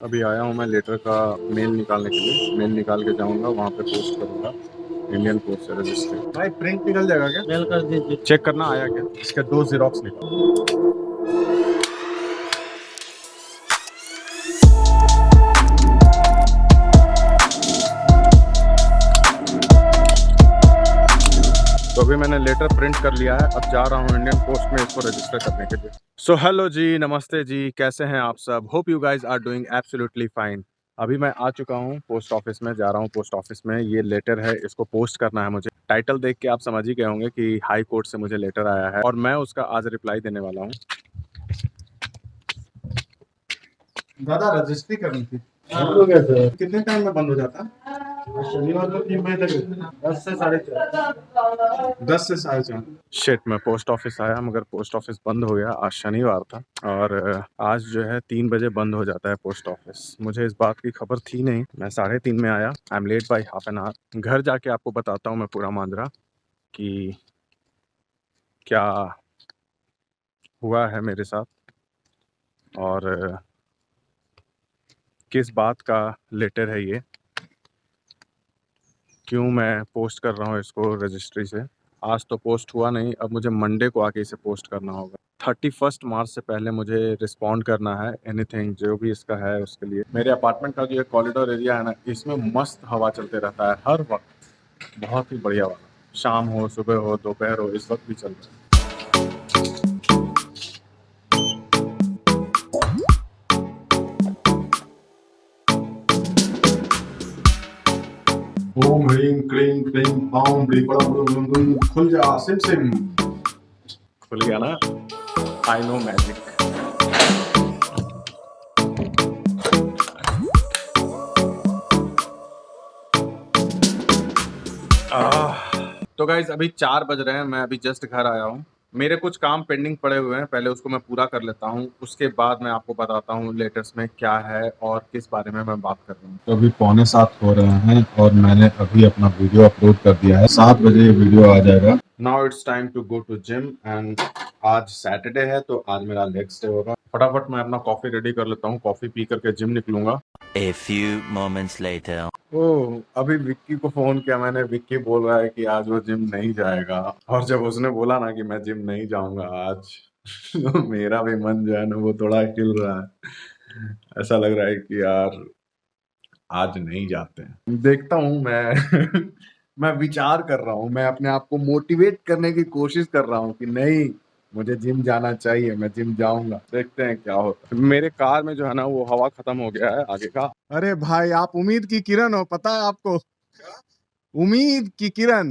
अभी आया हूँ मैं लेटर का मेल निकालने के लिए। मेल निकाल के जाऊँगा, वहाँ पे पोस्ट करूँगा। इंडियन पोस्ट से रजिस्ट्री। भाई प्रिंट निकल जाएगा क्या? मेल कर दीजिए। चेक करना आया क्या? इसके 2 ज़ेरॉक्स निकाल। तो अभी मैंने लेटर प्रिंट कर लिया है। अब जा रहा हूँ इंडियन पोस्ट में इसको रजिस्टर करने के लिए। सो हेलो जी, नमस्ते जी, कैसे हैं आप सब? Hope you guys are doing absolutely fine. अभी मैं आ चुका हूँ पोस्ट ऑफिस में, जा रहा हूँ पोस्ट ऑफिस में। ये लेटर है, इसको पोस्ट करना है मुझे। टाइटल देख के आप समझ ही गए होंगे कि हाई कोर्ट से मुझे लेटर आया है और मैं उसका आज रिप्लाई देने वाला हूँ। दादा रजिस्ट्री करनी थी। हो गया सर। कितने टाइम में बंद हो जाता है? शनिवार को 3 बजे तक, 10 से 4:30। 10 से 4:30। शिट, मैं पोस्ट ऑफिस आया मगर पोस्ट ऑफिस बंद हो गया। आज शनिवार था और आज जो है 3 बजे बंद हो जाता है पोस्ट ऑफिस। मुझे इस बात की खबर थी नहीं। मैं 3:30 में आया। I am late by half an hour. घर जाके आपको बताता हूँ मैं पूरा मांजरा कि क्या हुआ है मेरे साथ और किस बात का लेटर है ये, क्यों मैं पोस्ट कर रहा हूँ इसको रजिस्ट्री से। आज तो पोस्ट हुआ नहीं, अब मुझे मंडे को आके इसे पोस्ट करना होगा। 31 मार्च से पहले मुझे रिस्पॉन्ड करना है एनीथिंग जो भी इसका है उसके लिए। मेरे अपार्टमेंट का जो ये कॉरिडोर एरिया है ना, इसमें मस्त हवा चलते रहता है हर वक्त। बहुत ही बढ़िया वाला, शाम हो, सुबह हो, दोपहर हो, इस वक्त भी चल रहा है। ओम ह्रीं क्लीं क्लीं ओम खुल जा सिम सिम। खुल गया ना? I know magic. तो गाइज अभी 4 बज रहे हैं। मैं अभी जस्ट घर आया हूँ। मेरे कुछ काम पेंडिंग पड़े हुए हैं, पहले उसको मैं पूरा कर लेता हूँ। उसके बाद मैं आपको बताता हूँ लेटेस्ट में क्या है और किस बारे में मैं बात कर रहा हूँ। तो अभी 6:45 हो रहे हैं और मैंने अभी अपना वीडियो अपलोड कर दिया है। 7 बजे ये वीडियो आ जाएगा। Now it's time to go to gym and आज सैटरडे है तो आज मेरा लेग्स डे होगा। फटाफट मैं अपना कॉफी रेडी कर लेता हूँ, कॉफी पी करके जिम निकलूंगा। A few moments later. Oh, अभी विक्की को फोन किया मैंने। विक्की बोल रहा है कि आज वो जिम नहीं जाएगा और जब उसने बोला ना कि मैं जिम नहीं जाऊंगा आज तो मेरा भी मन जो है ना वो थोड़ा हिल रहा है। ऐसा लग रहा है कि यार आज नहीं जाते हैं। देखता हूँ मैं मैं विचार कर रहा हूँ, मैं अपने आप को मोटिवेट करने की कोशिश कर रहा हूँ कि नहीं, मुझे जिम जाना चाहिए, मैं जिम जाऊंगा। देखते हैं क्या होता है। मेरे कार में जो है ना वो हवा खत्म हो गया है आगे का। अरे भाई, आप उम्मीद की किरण हो, पता है आपको? उम्मीद की किरण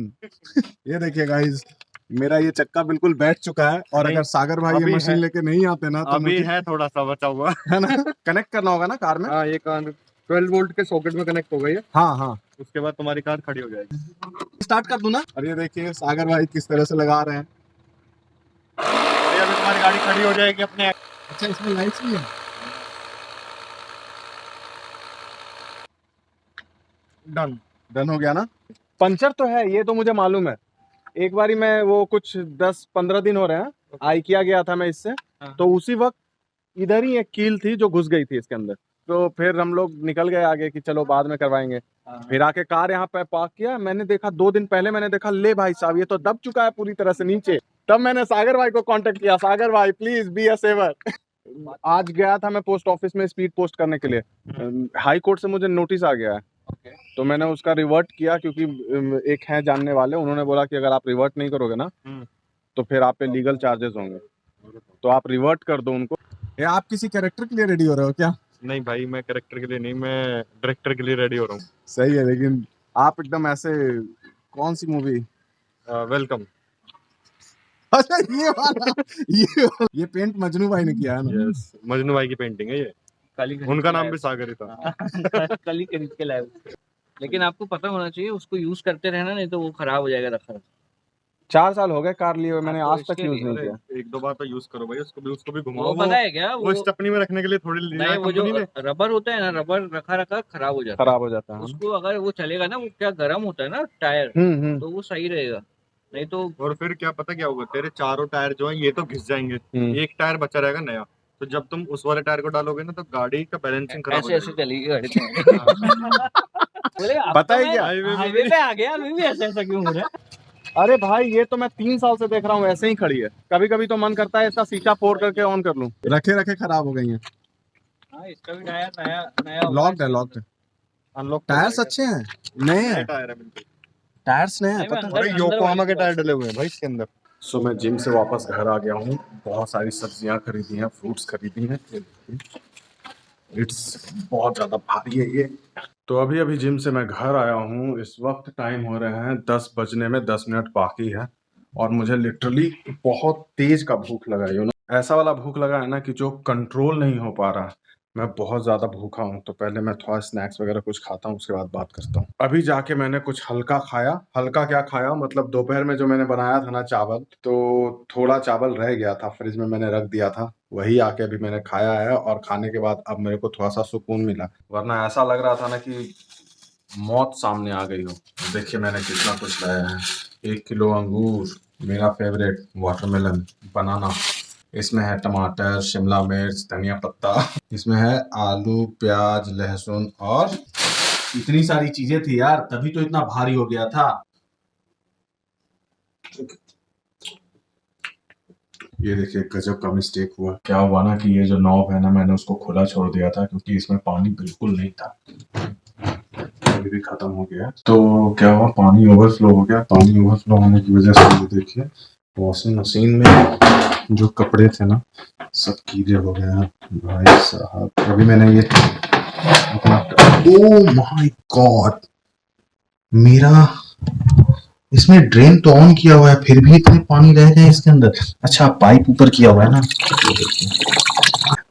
ये देखिए गाइस, मेरा ये चक्का बिल्कुल बैठ चुका है और अगर सागर भाई ये मशीन लेके नहीं आते ना तो अभी मुझे है थोड़ा सा बचा हुआ है ना कनेक्ट करना होगा ना कार में। हाँ, ये कार 12 वोल्ट के सॉकेट में कनेक्ट हो गई है। हाँ हाँ, उसके बाद तुम्हारी कार खड़ी हो जाएगी। स्टार्ट कर दूं ना? और ये देखिए सागर भाई किस तरह से लगा रहे हैं। अरे अभी तुम्हारी गाड़ी खड़ी हो जाएगी अपने। अच्छा, इसमें लाइट्स भी है। डन। डन हो गया ना? पंचर तो है, ये तो मुझे मालूम है। एक बारी मैं वो कुछ 10-15 दिन हो रहे हैं, आई किया गया था मैं इससे। तो उसी वक्त इधर ही एक कील थी जो घुस गई थी इसके अंदर। तो फिर हम लोग निकल गए आगे कि चलो बाद में करवाएंगे। फिर आके कार यहाँ पे पार्क किया। मैंने देखा 2 दिन पहले, मैंने देखा ले भाई साहब ये तो दब चुका है पूरी तरह से नीचे। तब मैंने सागर भाई को कांटेक्ट किया, सागर भाई प्लीज बी अ सेवर। आज गया था मैं पोस्ट ऑफिस में स्पीड पोस्ट करने के लिए। हाई कोर्ट से मुझे नोटिस आ गया है। तो मैंने उसका रिवर्ट किया क्योंकि एक है जानने वाले, उन्होंने बोला कि अगर आप रिवर्ट नहीं करोगे ना तो फिर आप पे लीगल चार्जेस होंगे, तो आप रिवर्ट कर दो उनको। ये आप किसी कैरेक्टर के लिए रेडी हो रहे हो क्या? नहीं भाई, मैं कैरेक्टर के लिए नहीं, मैं डायरेक्टर के लिए रेडी हो रहा हूँ। सही है, लेकिन आप एकदम ऐसे कौन सी मूवी? वेलकम। अच्छा ये वाला ये पेंट मजनू भाई ने किया है ना? यस, मजनू भाई की पेंटिंग है ये। उनका नाम भी सागर ही था। कल ही खरीद के लाए। लेकिन आपको पता होना चाहिए उसको यूज करते रहना, नहीं तो वो खराब हो जाएगा रखा। 4 साल हो गए कार लिए हुए, मैंने तो आज तक इसके यूज लिए नहीं किया। 1-2 बार तो यूज करो भाई, उसको भी वो घुमाओ। पता है क्या, वो स्टेपनी में रखने के लिए थोड़ी लिया नहीं, है वो जो कंपनी ने। रबर होता है ना, रबर रखा रखा खराब हो जाता है। खराब हो जाता है ना? उसको अगर वो चलेगा ना, वो क्या गर्म होता है ना टायर, तो वो सही रहेगा। नहीं तो और फिर क्या पता क्या होगा, तेरे चारों टायर जो है ये तो घिस जाएंगे, एक टायर बचा रहेगा नया। तो जब तुम उस वाले टायर को डालोगे ना तो गाड़ी का बैलेंसिंग खराब हो ऐसे ऐसे जाएगी। चलेगी गाड़ी तो। बोले अब पता तो है मैं क्या? हाईवे पे आ गया, अभी भी ऐसा ऐसा क्यों हो रहा है? अरे भाई ये तो मैं 3 साल से देख रहा हूँ ऐसे ही खड़ी है। कभी कभी तो मन करता है इसका शीशा फोड़ करके ऑन कर लूं। रखे रखे खराब हो गई हैं। हाँ, इसका भी नया नया नया होगा लॉक्ड है, इसके लॉक्ड है। अनलॉक टायर्स अच्छे हैं, नए नए हैं, टायर है बिल्कुल। टायर्स नए हैं, नहीं, मैं पता है। अरे अंदर योकोहामा वाली के टायर डले हुए हैं भाई इसके अंदर। सो मैं जिम से वापस घर आ गया हूँ। बहुत सारी सब्जियां खरीदी हैं, फ्रूट्स खरीदी हैं। इट्स बहुत ज्यादा भारी है ये। तो अभी अभी जिम से मैं घर आया हूँ। इस वक्त टाइम हो रहे हैं 10 बजने में 10 मिनट बाकी है और मुझे लिटरली बहुत तेज का भूख लगा है। ऐसा वाला भूख लगा है ना कि जो कंट्रोल नहीं हो पा रहा। मैं बहुत ज्यादा भूखा हूँ, तो पहले मैं थोड़ा स्नैक्स वगैरह कुछ खाता हूँ, उसके बाद बात करता हूँ। अभी जाके मैंने कुछ हल्का खाया। हल्का क्या खाया, मतलब दोपहर में जो मैंने बनाया था ना चावल, तो थोड़ा चावल रह गया था, फ्रिज में मैंने रख दिया था। वही आके अभी मैंने खाया है और खाने के बाद अब मेरे को थोड़ा सा सुकून मिला, वरना ऐसा लग रहा था ना कि मौत सामने आ गई हो। देखिए मैंने कितना कुछ लाया है। 1 किलो अंगूर, मेरा फेवरेट वाटरमेलन, बनाना, इसमें है टमाटर, शिमला मिर्च, धनिया पत्ता, इसमें है आलू, प्याज, लहसुन और इतनी सारी चीजें थी यार, तभी तो इतना भारी हो गया था। ये देखिए गजब का मिस्टेक हुआ। क्या हुआ ना कि ये जो नॉब है ना, मैंने उसको खुला छोड़ दिया था क्योंकि इसमें पानी बिल्कुल नहीं था। अभी भी खत्म हो गया। तो क्या हुआ, पानी ओवरफ्लो हो गया। पानी ओवरफ्लो होने की वजह से ये देखिए वॉशिंग मशीन में जो कपड़े थे ना सब कीड़े हो गए हैं भाई साहब। अभी मैंने ये अपना, ओह माय गॉड, मेरा इसमें ड्रेन तो ऑन किया हुआ है फिर भी इतने पानी रह गए इसके अंदर। अच्छा पाइप ऊपर किया हुआ है ना।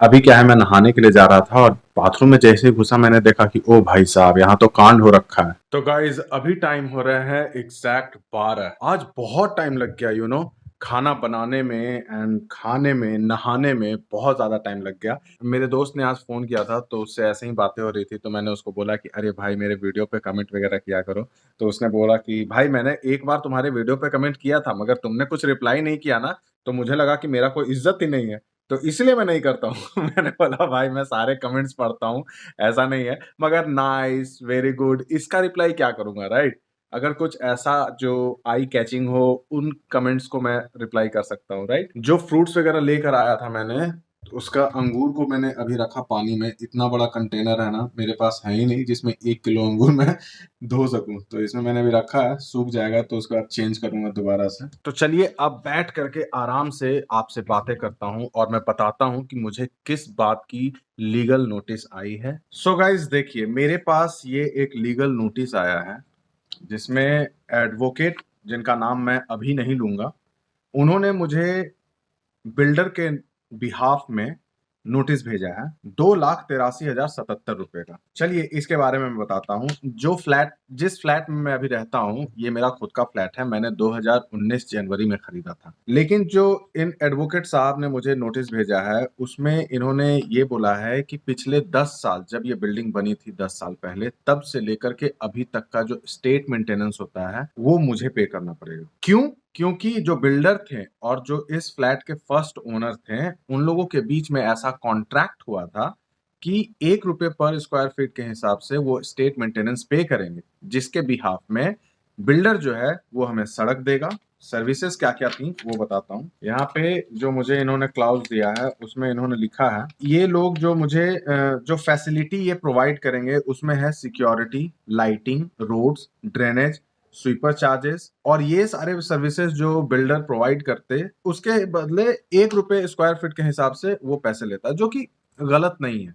अभी क्या है, मैं नहाने के लिए जा रहा था और बाथरूम में जैसे ही घुसा मैंने देखा कि ओ भाई साहब यहाँ तो कांड हो रखा है। तो गाइज अभी टाइम हो रहा है एग्जैक्ट 12। आज बहुत टाइम लग गया खाना बनाने में एंड खाने में, नहाने में बहुत ज्यादा टाइम लग गया। मेरे दोस्त ने आज फोन किया था तो उससे ऐसे ही बातें हो रही थी, तो मैंने उसको बोला कि अरे भाई मेरे वीडियो पे कमेंट वगैरह किया करो। तो उसने बोला कि भाई मैंने एक बार तुम्हारे वीडियो पे कमेंट किया था मगर तुमने कुछ रिप्लाई नहीं किया ना, तो मुझे लगा कि मेरा कोई इज्जत ही नहीं है, तो इसलिए मैं नहीं करता हूँ। मैंने बोला भाई मैं सारे कमेंट्स पढ़ता हूँ, ऐसा नहीं है, मगर नाइस, वेरी गुड, इसका रिप्लाई क्या करूंगा, राइट? अगर कुछ ऐसा जो आई कैचिंग हो उन कमेंट्स को मैं रिप्लाई कर सकता हूँ, राइट? जो फ्रूट्स वगैरह लेकर आया था मैंने, तो उसका अंगूर को मैंने अभी रखा पानी में। इतना बड़ा कंटेनर है ना मेरे पास है ही नहीं जिसमें 1 किलो अंगूर मैं धो सकूं, तो इसमें मैंने अभी रखा है। सूख जाएगा तो उसके बाद चेंज करूंगा दोबारा से। तो चलिए अब बैठ करके आराम से आपसे बातें करता हूं और मैं बताता हूं कि मुझे किस बात की लीगल नोटिस आई है। सो गाइज देखिए मेरे पास ये एक लीगल नोटिस आया है जिसमें एडवोकेट, जिनका नाम मैं अभी नहीं लूंगा, उन्होंने मुझे बिल्डर के बिहाफ में नोटिस भेजा है 2,83,077 रुपए का। चलिए इसके बारे में मैं बताता हूँ। जिस फ्लैट में मैं अभी रहता हूँ, ये मेरा खुद का फ्लैट है, मैंने 2019 जनवरी में खरीदा था। लेकिन जो इन एडवोकेट साहब ने मुझे नोटिस भेजा है उसमें इन्होंने ये बोला है कि पिछले 10 साल, जब ये बिल्डिंग बनी थी 10 साल पहले, तब से लेकर के अभी तक का जो स्टेट मेंटेनेंस होता है वो मुझे पे करना पड़ेगा। क्यों? क्योंकि जो बिल्डर थे और जो इस फ्लैट के फर्स्ट ओनर थे, उन लोगों के बीच में ऐसा कॉन्ट्रैक्ट हुआ था कि 1 रुपए पर स्क्वायर फीट के हिसाब से वो स्टेट मेंटेनेंस पे करेंगे, जिसके बिहाफ में बिल्डर जो है वो हमें सड़क देगा। सर्विसेज क्या क्या थी वो बताता हूँ। यहाँ पे जो मुझे इन्होंने क्लाउज दिया है उसमें इन्होंने लिखा है, ये लोग जो मुझे जो फैसिलिटी ये प्रोवाइड करेंगे उसमें है security, lighting, roads, drainage, sweeper charges, और ये सारे सर्विसेज जो बिल्डर प्रोवाइड करते उसके बदले 1 रुपए स्क्वायर फीट के हिसाब से वो पैसे लेता है, जो कि गलत नहीं है।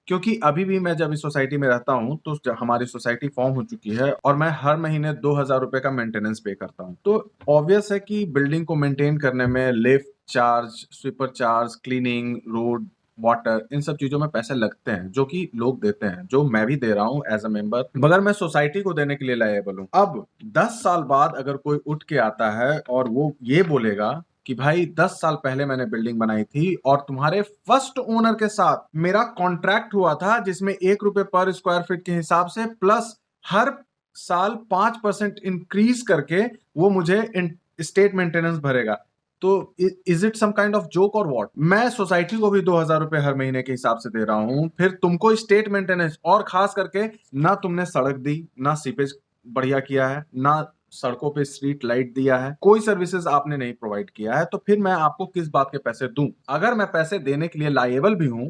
क्योंकि अभी भी मैं जब इस सोसाइटी में रहता हूँ तो हमारी सोसाइटी फॉर्म हो चुकी है और मैं हर महीने 2,000 रुपए का मेंटेनेंस पे करता हूँ। तो ऑब्वियस है कि बिल्डिंग को मेंटेन करने में lift charge, sweeper charge, cleaning, road, water, इन सब चीजों में पैसे लगते हैं जो कि लोग देते हैं, जो मैं भी दे रहा हूँ एज अ मेंबर, मगर मैं सोसाइटी को देने के लिए लायबल हूँ। अब 10 साल बाद अगर कोई उठ के आता है और वो ये बोलेगा कि भाई 10 साल पहले मैंने बिल्डिंग बनाई थी और तुम्हारे फर्स्ट ओनर के साथ मेरा कॉन्ट्रैक्ट हुआ था जिसमें 1 रुपए पर स्क्वायर फीट के हिसाब से प्लस हर साल 5% इंक्रीज करके वो मुझे स्टेट मेंटेनेंस भरेगा, तो is it some kind of joke or what? मैं सोसाइटी को भी 2,000 रुपए हर महीने के हिसाब से दे रहा हूं, फिर तुमको स्टेट मेंटेनेंस, और खास करके ना तुमने सड़क दी, ना सीपेज बढ़िया किया है, ना सड़कों पे स्ट्रीट लाइट दिया है, कोई सर्विसेज आपने नहीं प्रोवाइड किया है, तो फिर मैं आपको किस बात के पैसे दूं? अगर मैं पैसे देने के लिए लायबल भी हूं,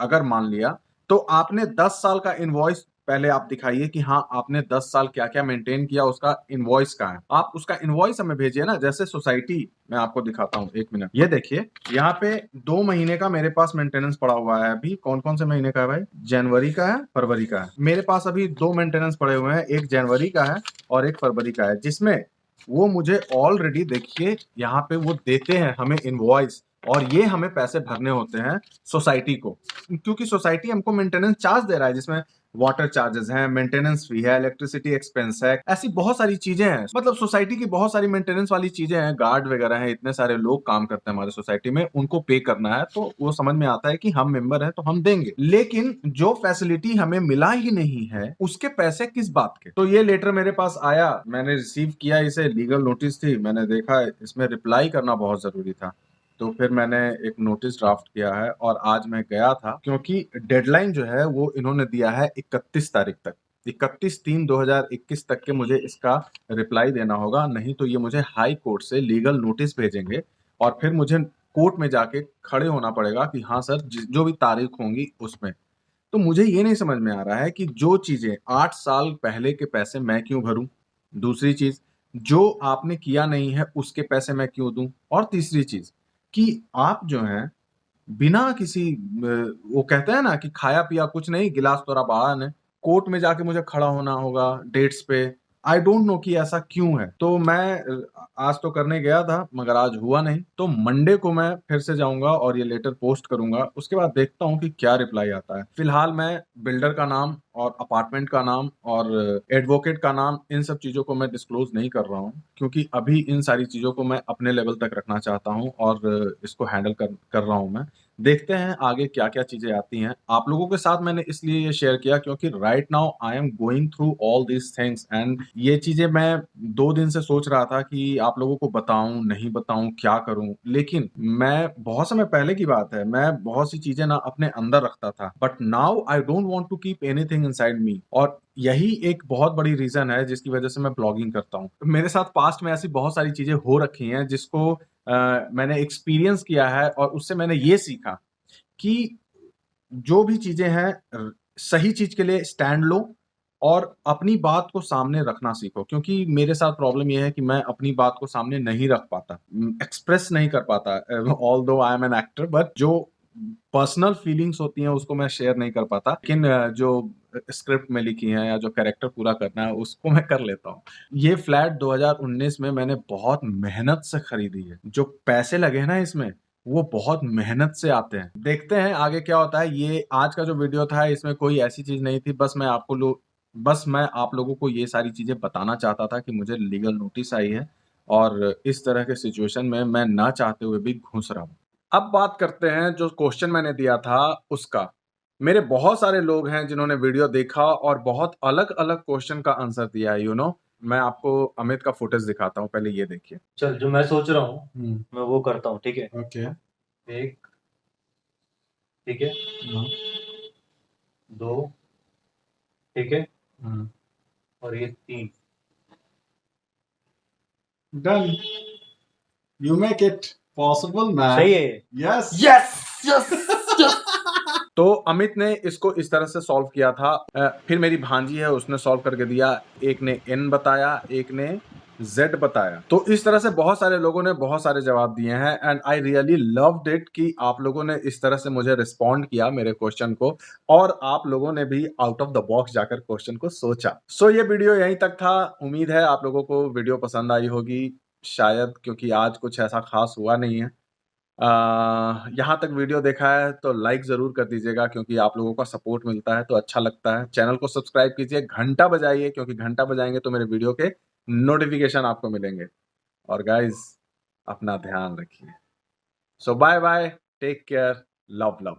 अगर मान लिया, तो आपने 10 साल का इनवॉइस पहले आप दिखाइए कि हाँ आपने 10 साल क्या क्या मेंटेन किया, उसका इनवॉइस कहाँ है? आप उसका इनवॉइस हमें भेजिए ना। जैसे सोसाइटी मैं आपको दिखाता हूँ, 1 मिनट, ये देखिए यहाँ पे 2 महीने का मेरे पास मेंटेनेंस पड़ा हुआ है। अभी कौन कौन से महीने का है भाई? जनवरी का है, फरवरी का है। मेरे पास अभी 2 मेंटेनेंस पड़े हुए हैं, एक जनवरी का है और एक फरवरी का है, जिसमें वो मुझे ऑलरेडी देखिए यहाँ पे वो देते हैं हमें इनवॉइस, और ये हमें पैसे भरने होते हैं सोसाइटी को, क्योंकि सोसाइटी हमको मेंटेनेंस चार्ज दे रहा है, जिसमें वाटर चार्जेस हैं, मेंटेनेंस फी है, इलेक्ट्रिसिटी एक्सपेंस है, ऐसी बहुत सारी चीजें हैं। मतलब सोसाइटी की बहुत सारी मेंटेनेंस वाली चीजें हैं, गार्ड वगैरह हैं, इतने सारे लोग काम करते हैं हमारे सोसाइटी में, उनको पे करना है, तो वो समझ में आता है कि हम मेंबर हैं तो हम देंगे। लेकिन जो फैसिलिटी हमें मिला ही नहीं है, उसके पैसे किस बात के? तो ये लेटर मेरे पास आया, मैंने रिसीव किया, इसे लीगल नोटिस थी, मैंने देखा इसमें रिप्लाई करना बहुत जरूरी था, तो फिर मैंने एक नोटिस ड्राफ्ट किया है और आज मैं गया था, क्योंकि डेडलाइन जो है वो इन्होंने दिया है 31 तारीख तक, 31/3/2021 तक के मुझे इसका रिप्लाई देना होगा, नहीं तो ये मुझे हाई कोर्ट से लीगल नोटिस भेजेंगे और फिर मुझे कोर्ट में जाके खड़े होना पड़ेगा कि हाँ सर जो भी तारीख होंगी उसमें। तो मुझे ये नहीं समझ में आ रहा है कि जो चीजें 8 साल पहले के पैसे मैं क्यों भरूं, दूसरी चीज जो आपने किया नहीं है उसके पैसे मैं क्यों दूं, और तीसरी चीज कि आप जो हैं बिना किसी वो कहते हैं ना कि खाया पिया कुछ नहीं, गिलास तोरा बहा ने, कोर्ट में जाके मुझे खड़ा होना होगा डेट्स पे। आई डोंट नो कि ऐसा क्यों है। तो मैं आज तो करने गया था मगर आज हुआ नहीं, तो मंडे को मैं फिर से जाऊंगा और ये लेटर पोस्ट करूंगा, उसके बाद देखता हूँ कि क्या रिप्लाई आता है। फिलहाल मैं बिल्डर का नाम और अपार्टमेंट का नाम और एडवोकेट का नाम, इन सब चीजों को मैं डिस्क्लोज नहीं कर रहा हूँ, क्योंकि अभी इन सारी चीजों को मैं अपने लेवल तक रखना चाहता हूँ और इसको हैंडल कर रहा हूँ मैं। देखते हैं आगे क्या क्या चीजें आती हैं। आप लोगों के साथ मैंने इसलिए ये शेयर किया क्योंकि right now I am going through all these things, and ये चीजें मैं 2 दिन से सोच रहा था कि आप लोगों को बताऊं नहीं बताऊं, क्या करूं, लेकिन मैं बहुत समय पहले की बात है, मैं बहुत सी चीजें ना अपने अंदर रखता था, but now I don't want to keep anything inside me, और यही एक बहुत बड़ी रीजन है जिसकी वजह से मैं ब्लॉगिंग करता हूँ। मेरे साथ पास्ट में ऐसी बहुत सारी चीजें हो रखी हैं जिसको मैंने एक्सपीरियंस किया है, और उससे मैंने ये सीखा कि जो भी चीजें हैं सही चीज के लिए स्टैंड लो और अपनी बात को सामने रखना सीखो, क्योंकि मेरे साथ प्रॉब्लम यह है कि मैं अपनी बात को सामने नहीं रख पाता, एक्सप्रेस नहीं कर पाता, ऑल दो I am an actor, but जो पर्सनल फीलिंग्स होती हैं उसको मैं शेयर नहीं कर पाता, लेकिन जो स्क्रिप्ट में लिखी है या जो कैरेक्टर पूरा करना है उसको मैं कर लेता हूँ। ये फ्लैट 2019 में मैंने बहुत मेहनत से खरीदी है, जो पैसे लगे हैं ना इसमें वो बहुत मेहनत से आते हैं। देखते हैं आगे क्या होता है। ये आज का जो वीडियो था इसमें कोई ऐसी चीज नहीं थी, बस मैं आप लोगों को ये सारी चीजें बताना चाहता था कि मुझे लीगल नोटिस आई है और इस तरह के सिचुएशन में मैं ना चाहते हुए भी घुस रहा हूँ। अब बात करते हैं जो क्वेश्चन मैंने दिया था उसका। मेरे बहुत सारे लोग हैं जिन्होंने वीडियो देखा और बहुत अलग अलग क्वेश्चन का आंसर दिया है, यू नो। मैं आपको अमित का फुटेज दिखाता हूँ, पहले ये देखिए। चल जो मैं सोच रहा हूँ मैं वो करता हूँ, ठीक है। ओके। एक, ठीक है, 2, ठीक है, और ये 3। Done. You make it possible man. सही है। Yes yes yes yes. तो अमित ने इसको इस तरह से सॉल्व किया था। फिर मेरी भांजी है उसने सॉल्व करके दिया, एक ने n बताया, एक ने z बताया। तो इस तरह से बहुत सारे लोगों ने बहुत सारे जवाब दिए हैं and I really loved it कि आप लोगों ने इस तरह से मुझे रिस्पॉन्ड किया मेरे क्वेश्चन को, और आप लोगों ने भी आउट ऑफ द बॉक्स जाकर क्वेश्चन को सोचा। सो ये वीडियो यहीं तक था। उम्मीद है आप लोगों को वीडियो पसंद आई होगी, शायद, क्योंकि आज कुछ ऐसा खास हुआ नहीं है। यहाँ तक वीडियो देखा है तो लाइक ज़रूर कर दीजिएगा, क्योंकि आप लोगों का सपोर्ट मिलता है तो अच्छा लगता है। चैनल को सब्सक्राइब कीजिए, घंटा बजाइए, क्योंकि घंटा बजाएंगे तो मेरे वीडियो के नोटिफिकेशन आपको मिलेंगे। और गाइज अपना ध्यान रखिए। So bye bye, take care, love love.